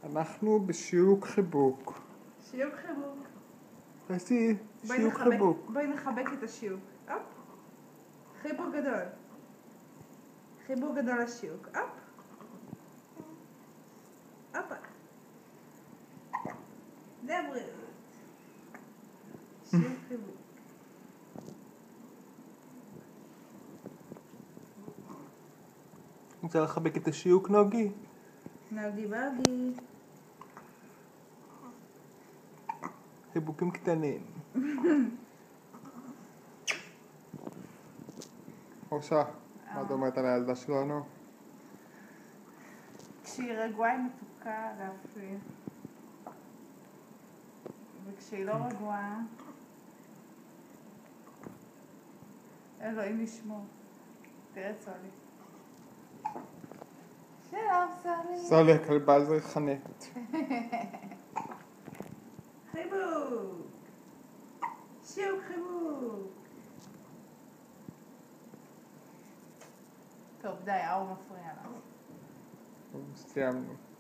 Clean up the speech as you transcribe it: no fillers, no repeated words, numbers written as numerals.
אנחנו בשיעוק חיבוק. שיעוק חיבוק. תעשי שיעוק חיבוק. בואי נחבק את השיעוק. הופ. חיבוק גדול. חיבוק גדול לשיעוק. הופ. הופה. זה הבריאות. שיעוק חיבוק. רוצה לחבק את השיעוק, נוגי? נוגי בוגי. חיבוקים קטנים. אושה, מה את אומרת על הילדה שלנו? כשהיא רגועה היא מתוקה להפריע. וכשהיא לא רגועה, אלוהים ישמור. תראה סולי. שלום סולי. סולי, הכלבה הזרחנית. חיבוק. שיעוק חיבוק. טוב, די, האור מפריע לך. סיימנו.